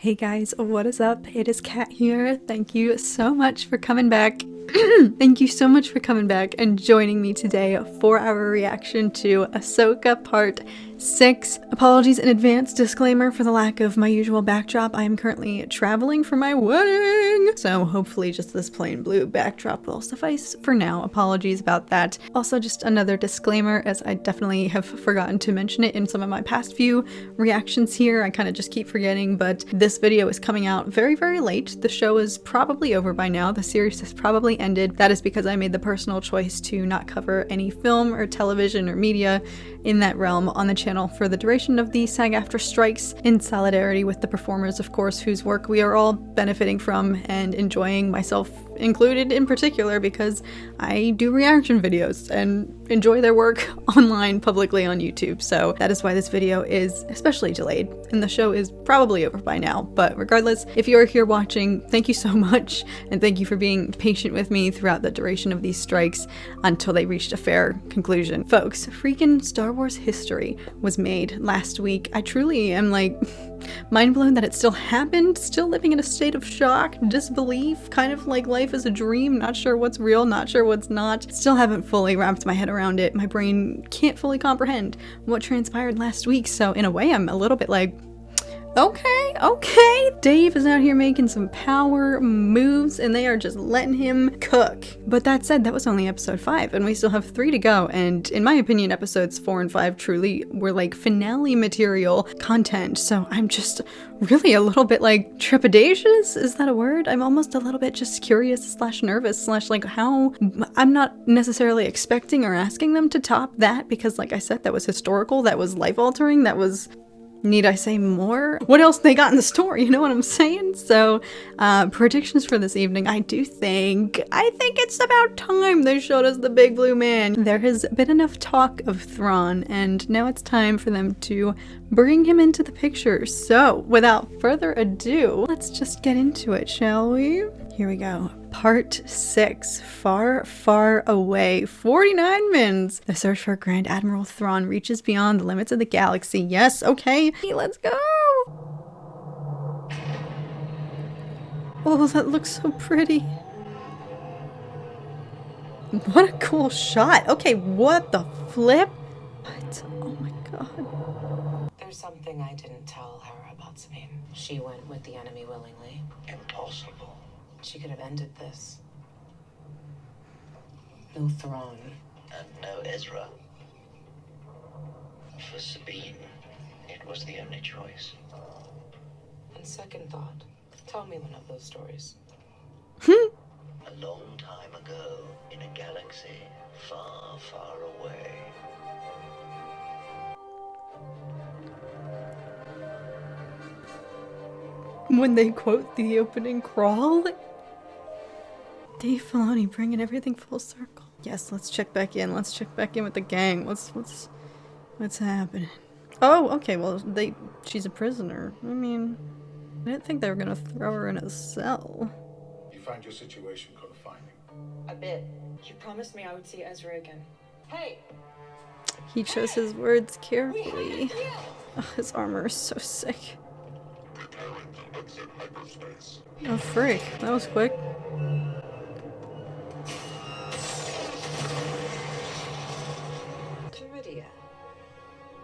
Hey guys, what is up? It is Kat here. Thank you so much for coming back. Thank you so much for coming back and joining me today for our reaction to Ahsoka Part 6. Apologies in advance, disclaimer for the lack of my usual backdrop. I am currently traveling for my wedding, so hopefully just this plain blue backdrop will suffice for now. Apologies about that. Also, just another disclaimer, as I definitely have forgotten to mention it in some of my past few reactions here. I kind of just keep forgetting, but this video is coming out very, very late. The show is probably over by now. The series has probably ended. That is because I made the personal choice to not cover any film or television or media in that realm on the channel for the duration of the SAG-AFTRA strikes, in solidarity with the performers, of course, whose work we are all benefiting from and enjoying, myself included in particular, because I do reaction videos and enjoy their work online publicly on YouTube. So that is why this video is especially delayed, and the show is probably over by now. But regardless, if you're here watching, thank you so much, and thank you for being patient with me throughout the duration of these strikes until they reached a fair conclusion. Folks, freaking Star Wars history was made last week. I truly am like mind blown that it still happened, still living in a state of shock, disbelief, kind of like life is a dream, not sure what's real, not sure what's not. Still haven't fully wrapped my head around it. My brain can't fully comprehend what transpired last week, so in a way I'm a little bit like, okay. Dave is out here making some power moves and they are just letting him cook. But that said, that was only episode 5 and we still have 3 to go, and in my opinion episodes 4 and 5 truly were like finale material content, so I'm just really a little bit like trepidatious, is that a word? I'm almost a little bit just curious / nervous / like how I'm not necessarily expecting or asking them to top that, because like I said, that was historical, that was life-altering, that was, need I say more? What else they got in the story, you know what I'm saying? So, predictions for this evening, I think it's about time they showed us the big blue man. There has been enough talk of Thrawn, and now it's time for them to bring him into the picture. So, without further ado, let's just get into it, shall we? Here we go. Part 6, Far, Far Away. 49 mins. The search for Grand Admiral Thrawn reaches beyond the limits of the galaxy. Yes, okay, let's go! Oh, that looks so pretty. What a cool shot. Okay, what the flip? What? Oh my god. There's something I didn't tell her about Sabine. She went with the enemy willingly. Impossible. She could have ended this. No Thrawn. And no Ezra. For Sabine, it was the only choice. On second thought, tell me one of those stories. A long time ago, in a galaxy far, far away. When they quote the opening crawl, Dave Filoni bringing everything full circle. Yes, let's check back in. Let's check back in with the gang. What's happening? Oh, okay. Well, she's a prisoner. I mean, I didn't think they were gonna throw her in a cell. You find your situation confining? A bit. You promised me I would see Ezra again. Hey! He chose his words carefully. Oh, his armor is so sick. Oh frick, that was quick. Teridia.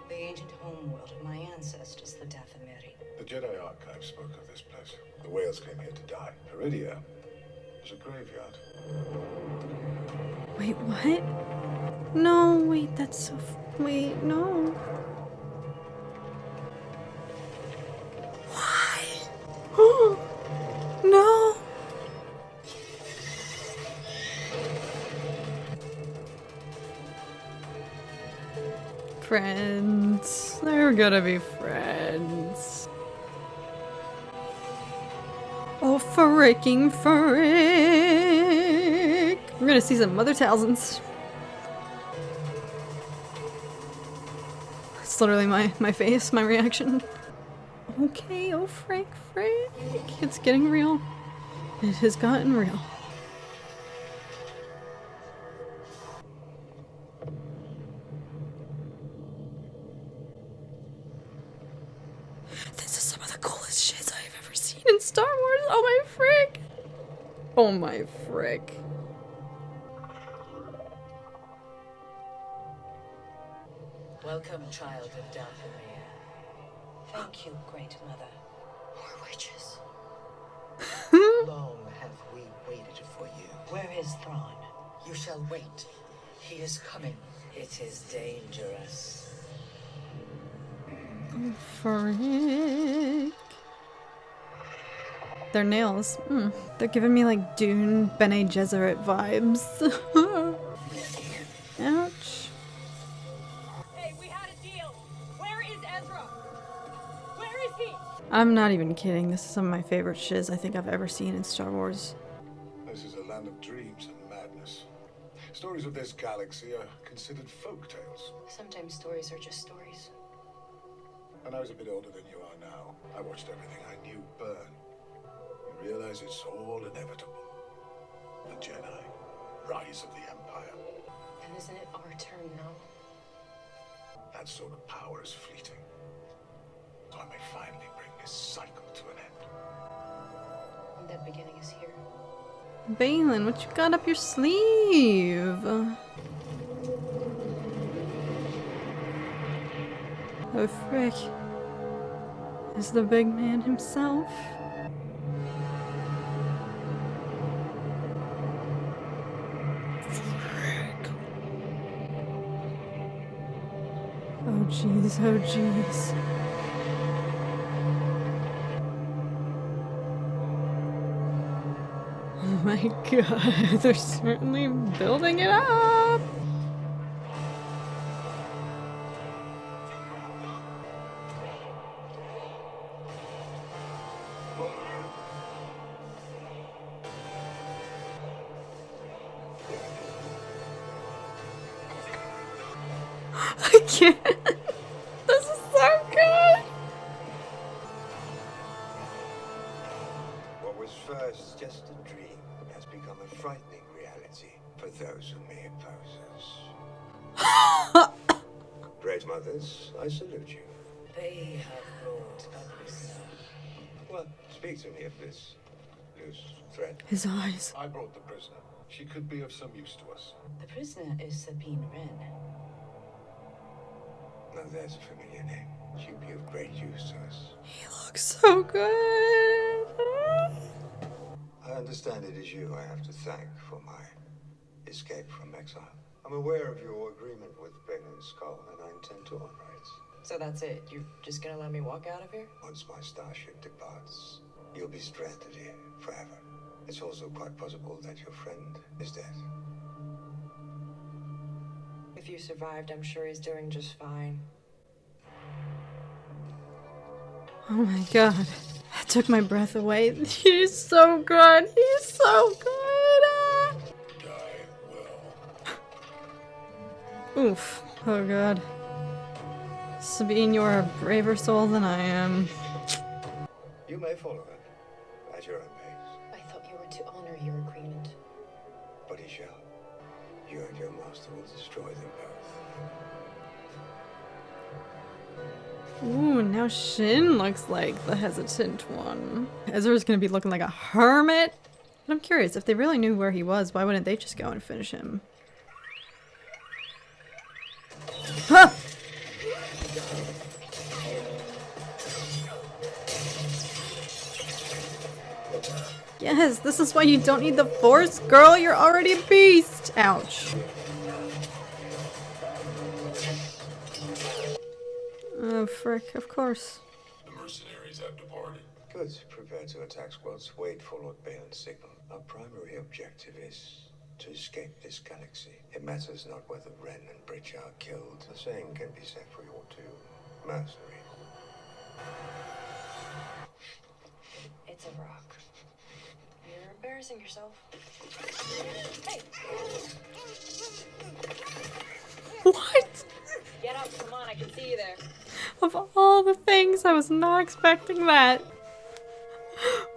The ancient homeworld of my ancestors, the Dathomiri. The Jedi Archive spoke of this place. The whales came here to die. Iridia was a graveyard. Wait, what? No, wait, that's so wait, no. What? No. Friends. They're gonna be friends. Oh, fricking frick. We're gonna see some Mother Thousands. It's literally my face, my reaction. Okay, oh frick. It's getting real. It has gotten real. This is some of the coolest shit I've ever in Star Wars. Oh my frick. Oh my frick. Welcome, child of Dathomir. Thank you, Great Mother. More witches. Long have we waited for you. Where is Thrawn? You shall wait. He is coming. It is dangerous. Frick. Their nails. They're giving me like Dune Bene Gesserit vibes. Ouch. Hey, we had a deal. Where is Ezra? Where is he? I'm not even kidding. This is some of my favorite shiz I think I've ever seen in Star Wars. This is a land of dreams and madness. Stories of this galaxy are considered folk tales. Sometimes stories are just stories. When I was a bit older than you are now, I watched everything I knew burn. You realize it's all inevitable. The Jedi, rise of the Empire. And isn't it our turn now? That sort of power is fleeting. So I may finally bring this cycle to an end. And that beginning is here. Balin, what you got up your sleeve? Oh frick. Is the big man himself? Frick. Oh jeez, oh jeez. Oh my god, they're certainly building it up! I can't. This is so good! What was first just a dream has become a frightening reality for those who may oppose us. Great mothers, I salute you. They have brought a prisoner. Well, speak to me of this loose thread. His eyes. I brought the prisoner. She could be of some use to us. The prisoner is Sabine Wren. Now there's a familiar name. She'd be of great use to us. He looks so good. I understand it is you I have to thank for my escape from exile. I'm aware of your agreement with Balin's Skull, and I intend to honor it. So that's it? You're just gonna let me walk out of here? Once my starship departs, you'll be stranded here forever. It's also quite possible that your friend is dead. If you survived, I'm sure he's doing just fine. Oh my god. That took my breath away. He's so good. He's so good. Die well. Oof. Oh god. Sabine, you're a braver soul than I am. You may follow her at your own pace, I thought you were to honor your agreement. but he shall. You and your master will destroy them both. Ooh, now Shin looks like the hesitant one. Ezra's gonna be looking like a hermit. But I'm curious, if they really knew where he was, why wouldn't they just go and finish him? Huh! Yes, this is why you don't need the Force, girl. You're already a beast. Ouch. Oh, frick, of course. The mercenaries have departed. Good. Prepare to attack squads. Wait for Lord Balin's signal. Our primary objective is to escape this galaxy. It matters not whether Ren and Bridge are killed. The same can be said for your two mercenaries. It's a rock. You're embarrassing yourself. Hey! What? Get up, come on, I can see you there. Of all the things, I was not expecting that.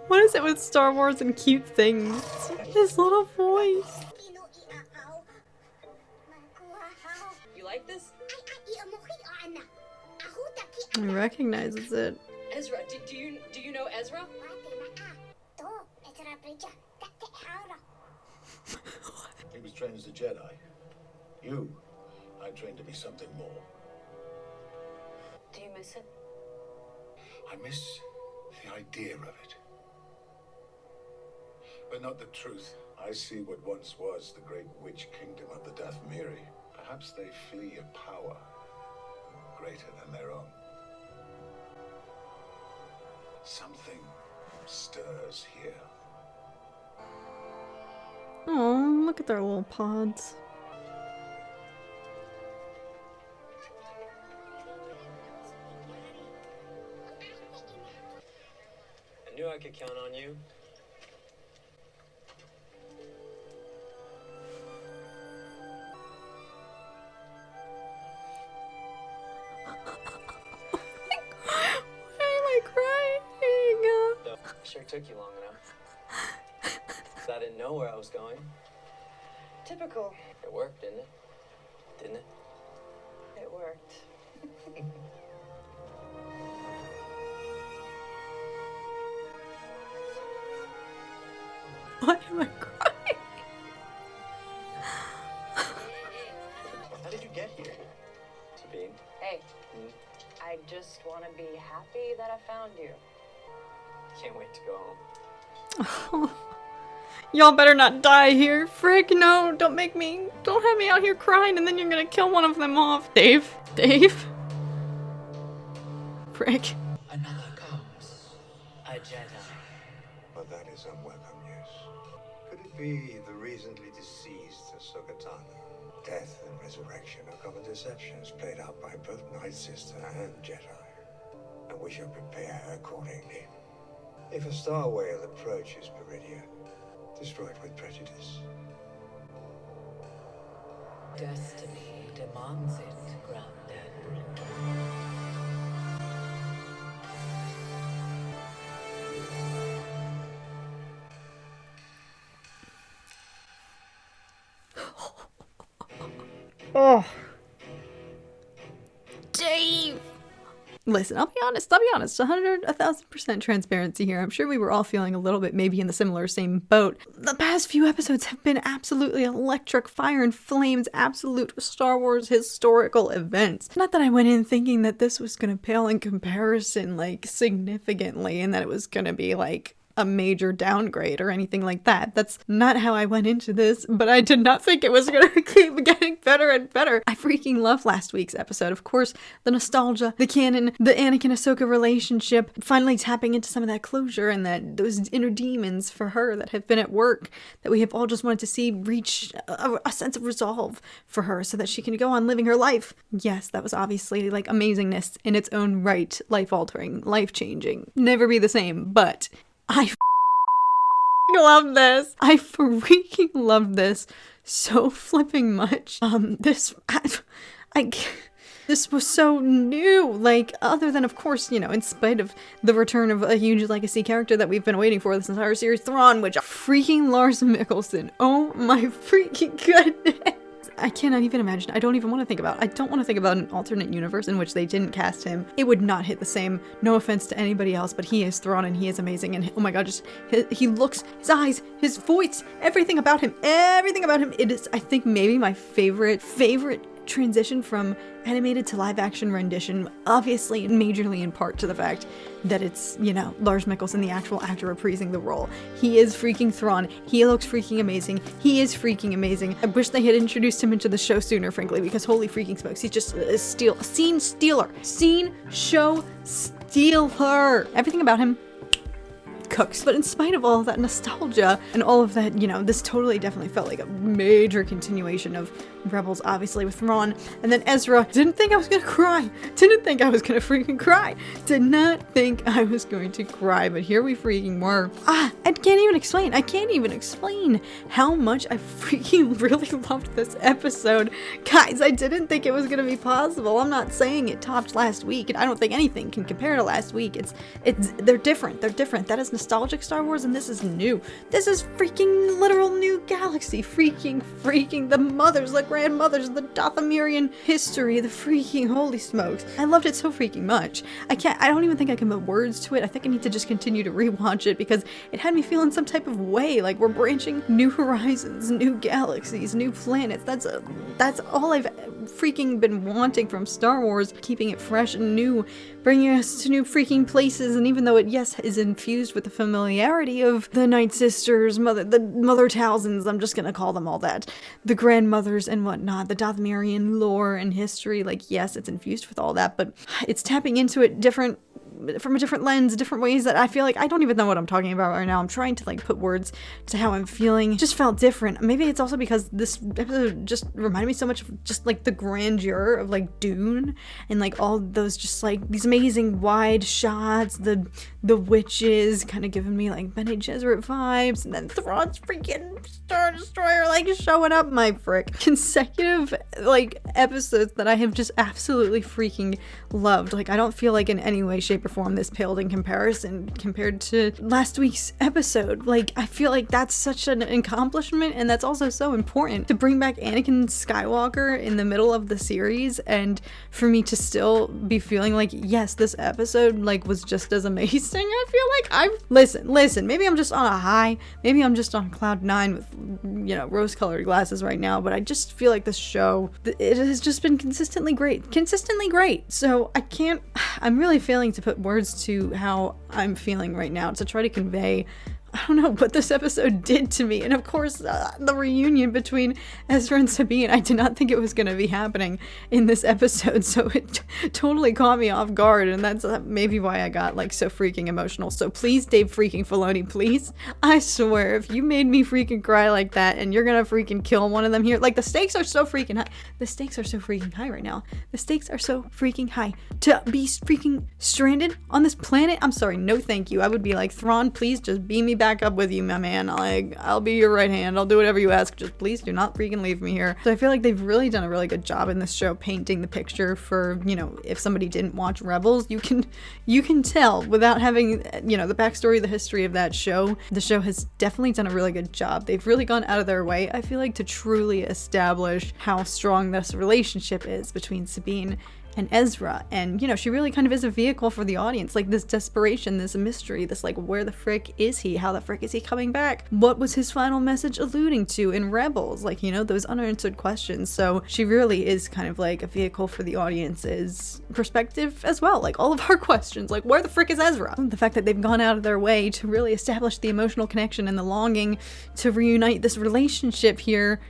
What is it with Star Wars and cute things? His little voice. You like this? He recognizes it. Ezra, do you know Ezra? He was trained as a Jedi. You, I trained to be something more. Do you miss it? I miss the idea of it. But not the truth. I see what once was the great witch kingdom of the Dathmiri. Perhaps they flee a power greater than their own. Something stirs here. Oh, look at their little pods. I knew I could count on you. Why am I crying? Sure took you long enough. 'Cause I didn't know where I was going. Typical. It worked, didn't it? Didn't it? It worked. Why am I crying? How did you get here? Sabine? Hey, I just want to be happy that I found you. Can't wait to go home. Y'all better not die here. Frick, no, don't have me out here crying and then you're gonna kill one of them off. Dave? Frick. Another comes. A Jedi. But that is unwelcome news. Could it be the recently deceased Ahsoka Tano? Death and resurrection are common deceptions played out by both Night Sister and Jedi. And we shall prepare accordingly. If a star whale approaches Peridia, destroy it with prejudice. Destiny demands it, Granddad Brinton. Oh. Dave! Listen, I'll be honest, 1,000% transparency here. I'm sure we were all feeling a little bit maybe in the same boat. The past few episodes have been absolutely electric, fire and flames, absolute Star Wars historical events. Not that I went in thinking that this was gonna pale in comparison, like, significantly, and that it was gonna be, like, a major downgrade or anything like that. That's not how I went into this, but I did not think it was gonna keep getting better and better. I freaking love last week's episode. Of course, the nostalgia, the canon, the Anakin-Ahsoka relationship, finally tapping into some of that closure and that those inner demons for her that have been at work, that we have all just wanted to see reach a sense of resolve for her so that she can go on living her life. Yes, that was obviously like amazingness in its own right, life-altering, life-changing, never be the same, but I love this. I freaking love this so flipping much. This was so new, like, other than, of course, you know, in spite of the return of a huge legacy character that we've been waiting for this entire series, Thrawn, which freaking Lars Mikkelsen. Oh my freaking goodness. I cannot even imagine. I don't even want to think about it. I don't want to think about an alternate universe in which they didn't cast him. It would not hit the same. No offense to anybody else, but he is Thrawn and he is amazing. And oh my god, just he looks, his eyes, his voice, everything about him. It is, I think, maybe my favorite transition from animated to live action rendition, obviously and majorly in part to the fact that it's, you know, Lars Mikkelsen, the actual actor reprising the role. He is freaking Thrawn. He looks freaking amazing. He is freaking amazing. I wish they had introduced him into the show sooner, frankly, because holy freaking smokes, he's just a scene stealer. Scene show stealer. Everything about him cooks. But in spite of all of that nostalgia and all of that, you know, this totally definitely felt like a major continuation of Rebels, obviously, with Thrawn. And then Ezra, didn't think I was gonna cry. Didn't think I was gonna freaking cry. Did not think I was going to cry, but here we freaking were. I can't even explain how much I freaking really loved this episode. Guys, I didn't think it was gonna be possible. I'm not saying it topped last week, and I don't think anything can compare to last week. They're different. That is nostalgic Star Wars, and this is new. This is freaking literal new galaxy. Freaking the mothers, the grandmothers, the Dothamirian history, the freaking holy smokes. I loved it so freaking much. I don't even think I can put words to it. I think I need to just continue to rewatch it because it had me feeling some type of way. Like, we're branching new horizons, new galaxies, new planets. That's all I've freaking been wanting from Star Wars, keeping it fresh and new, bringing us to new freaking places. And even though it, yes, is infused with the familiarity of the Night Sisters, the Mother Talzins, I'm just gonna call them all that, the grandmothers and whatnot, the Dothamirian lore and history, like, yes, it's infused with all that, but it's tapping into it from a different lens, different ways that I feel like I don't even know what I'm talking about right now. I'm trying to like put words to how I'm feeling. It just felt different. Maybe it's also because this episode just reminded me so much of just like the grandeur of like Dune and like all those just like these amazing wide shots, the witches kind of giving me like Bene Gesserit vibes, and then Thrawn's freaking Star Destroyer like showing up, my frick. Consecutive like episodes that I have just absolutely freaking loved. Like, I don't feel like in any way, shape, or form this paled in comparison compared to last week's episode. Like, I feel like that's such an accomplishment, and that's also so important to bring back Anakin Skywalker in the middle of the series, and for me to still be feeling like, yes, this episode like was just as amazing. I feel like listen, maybe I'm just on a high, maybe I'm just on cloud 9 with, you know, rose-colored glasses right now, but I just feel like this show, it has just been consistently great. So I'm really failing to put words to how I'm feeling right now, to try to convey, I don't know, what this episode did to me. And of course, the reunion between Ezra and Sabine, I did not think it was going to be happening in this episode, so it totally caught me off guard, and that's maybe why I got like so freaking emotional. So please, Dave freaking Filoni, please, I swear, if you made me freaking cry like that and you're gonna freaking kill one of them here, like, the stakes are so freaking high. The stakes are so freaking high right now. The stakes are so freaking high. To be freaking stranded on this planet, I'm sorry, no thank you. I would be like, Thrawn, please just beam me back up with you, my man. Like, I'll be your right hand. I'll do whatever you ask. Just please do not freaking leave me here. So I feel like they've really done a really good job in this show painting the picture for, you know, if somebody didn't watch Rebels, you can tell without having, you know, the backstory, the history of that show. The show has definitely done a really good job. They've really gone out of their way, I feel like, to truly establish how strong this relationship is between Sabine and Ezra, and, you know, she really kind of is a vehicle for the audience, like this desperation, this mystery, this like, where the frick is he, how the frick is he coming back, what was his final message alluding to in Rebels, like, you know, those unanswered questions. So she really is kind of like a vehicle for the audience's perspective as well, like all of our questions, like, where the frick is Ezra? The fact that they've gone out of their way to really establish the emotional connection and the longing to reunite this relationship here.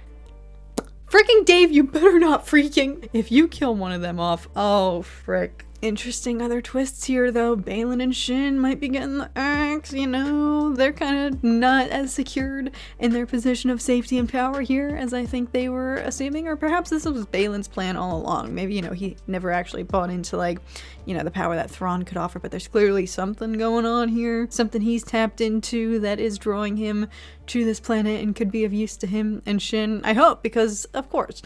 Freaking Dave, you better not freaking. If you kill one of them off, oh frick. Interesting other twists here though. Baylan and Shin might be getting the axe, you know. They're kind of not as secured in their position of safety and power here as I think they were assuming, or perhaps this was Baylan's plan all along. Maybe, you know, he never actually bought into, like, you know, the power that Thrawn could offer, but there's clearly something going on here, something he's tapped into that is drawing him to this planet and could be of use to him and Shin, I hope, because of course,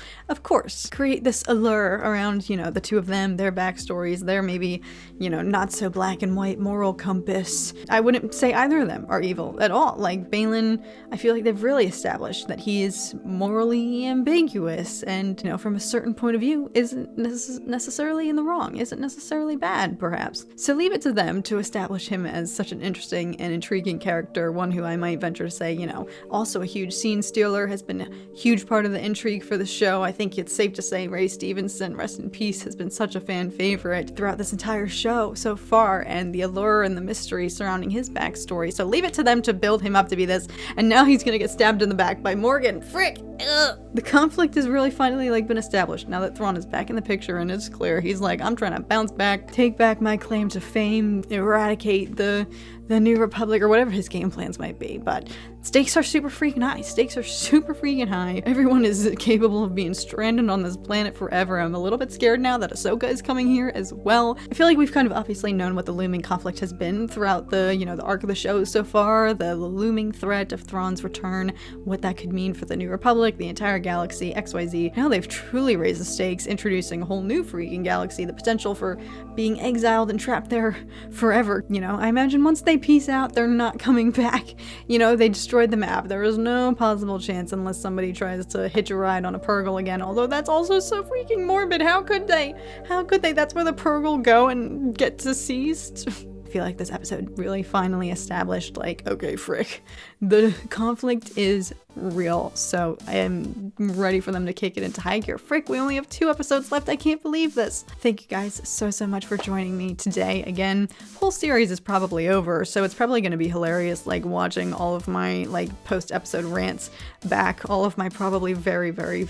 create this allure around, you know, the two of them, their backstories, their maybe, you know, not so black and white moral compass. I wouldn't say either of them are evil at all. Like, Baylan, I feel like they've really established that he is morally ambiguous and, you know, from a certain point of view, isn't necessarily in the wrong, isn't necessarily bad, perhaps. So leave it to them to establish him as such an interesting and intriguing character, one who I might venture to say, you know, also a huge scene stealer, has been a huge part of the intrigue for the show. I think it's safe to say Ray Stevenson, rest in peace, has been such a fan favorite throughout this entire show so far, and the allure and the mystery surrounding his backstory. So leave it to them to build him up to be this, and now he's gonna get stabbed in the back by Morgan. Frick! Ugh. The conflict has really finally, like, been established now that Thrawn is back in the picture, and it's clear he's like, I'm trying to bounce back, take back my claim to fame, eradicate the New Republic, or whatever his game plans might be. But stakes are super freaking high. Stakes are super freaking high. Everyone is capable of being stranded on this planet forever. I'm a little bit scared now that Ahsoka is coming here as well. I feel like we've kind of obviously known what the looming conflict has been throughout the, you know, the arc of the show so far, the looming threat of Thrawn's return, what that could mean for the New Republic, the entire galaxy, XYZ. Now they've truly raised the stakes, introducing a whole new freaking galaxy, the potential for being exiled and trapped there forever. You know, I imagine once they say peace out, they're not coming back. You know, they destroyed the map. There is no possible chance unless somebody tries to hitch a ride on a Purgle again, although that's also so freaking morbid. How could they? How could they? That's where the Purgle go and get deceased. I feel like this episode really finally established, like, okay, frick, the conflict is real, so I am ready for them to kick it into high gear. Frick, we only have 2 episodes left. I can't believe this. Thank you guys so much for joining me today. Again, whole series is probably over, so it's probably going to be hilarious, like, watching all of my, like, post-episode rants back, all of my probably very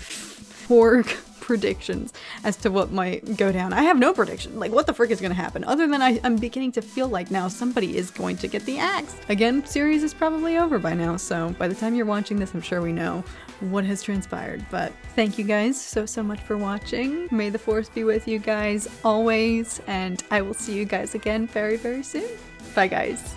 poor predictions as to what might go down. I have no prediction. Like, what the frick is going to happen? Other than I'm beginning to feel like now somebody is going to get the axe. Again, series is probably over by now, so by the time you're watching this, I'm sure we know what has transpired. But thank you guys so much for watching. May the Force be with you guys always, and I will see you guys again very soon. Bye, guys.